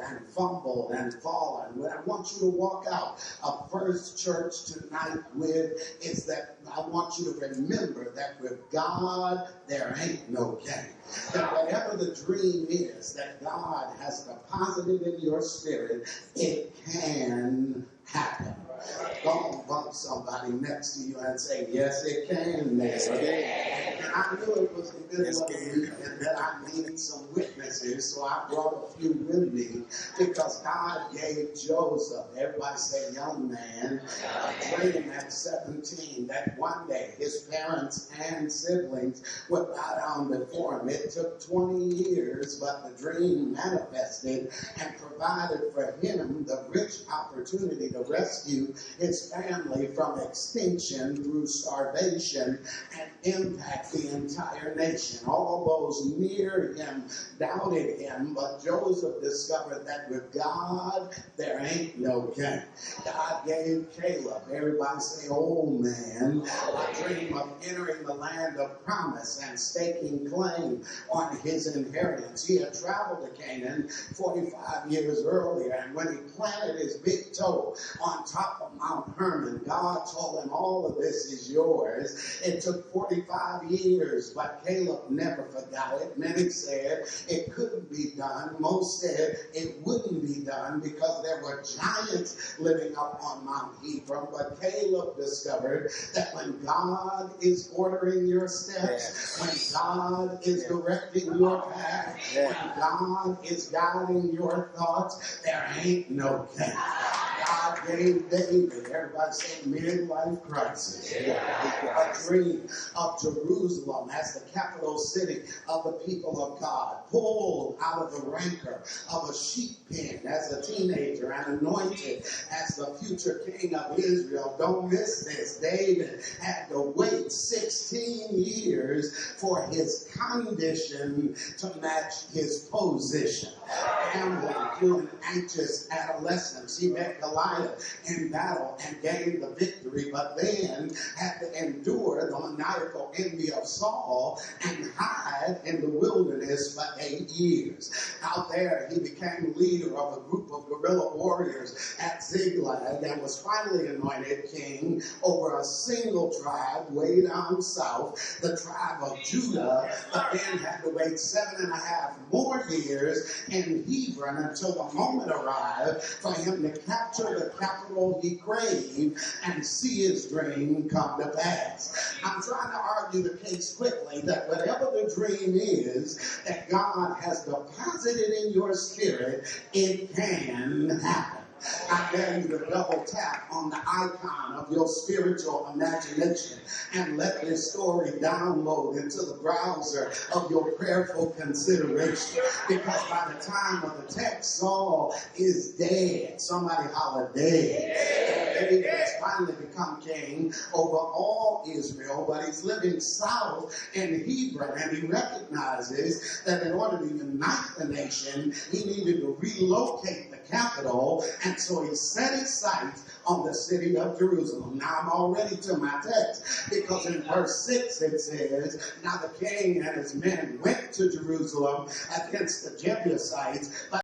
and fumbled and fallen. What I want you to walk out of First Church tonight with is that I want you to remember that with God, there ain't no game. That whatever the dream is that God has deposited in your spirit, it can happen. Don't bump somebody next to you and say, yes, it can, man. And I knew it was the middle of the week and that I needed some witnesses, so I brought a few with me because God gave Joseph, everybody say young man, a dream at 17 that one day his parents and siblings would bow down before him. It took 20 years, but the dream manifested and provided for him the rich opportunity to rescue his family from extinction through starvation and impact the entire nation. All those near him doubted him, but Joseph discovered that with God, there ain't no game. God gave Caleb, everybody say, old man, a dream of entering the land of promise and staking claim on his inheritance. He had traveled to Canaan 45 years earlier, and when he planted his big toe on top of Mount Hermon, God told him, all of this is yours. It took 45 years, but Caleb never forgot it. Many said it couldn't be done. Most said it wouldn't be done because there were giants living up on Mount Hebron. But Caleb discovered that when God is ordering your steps, when God is directing your path, when God is guiding your thoughts, there ain't no game. God gave David, everybody say midlife crisis, a dream of Jerusalem as the capital city of the people of God, pulled out of the rancor of a sheep pen as a teenager and anointed as the future king of Israel. Don't miss this. David had to wait 16 years for his condition to match his position. Gambling through an anxious adolescence. He met Goliath in battle and gained the victory, but then had to endure the maniacal envy of Saul and hide in the wilderness for 8 years. Out there, he became leader of a group of guerrilla warriors at Ziklag and was finally anointed king over a single tribe way down south, the tribe of Judah, but then had to wait 7.5 more years in Hebron until the moment arrived for him to capture the capital he craved and see his dream come to pass. I'm trying to argue the case quickly that whatever the dream is that God has deposited in your spirit, it can happen. I dare you to double tap on the icon of your spiritual imagination and let this story download into the browser of your prayerful consideration. Because by the time of the text, Saul is dead. Somebody holler, dead. David has finally become king over all Israel, but he's living south in Hebron, and he recognizes that in order to unite the nation, he needed to relocate the capital, and so he set his sights on the city of Jerusalem. Now I'm already to my text, because in verse 6 it says, now the king and his men went to Jerusalem against the Jebusites, but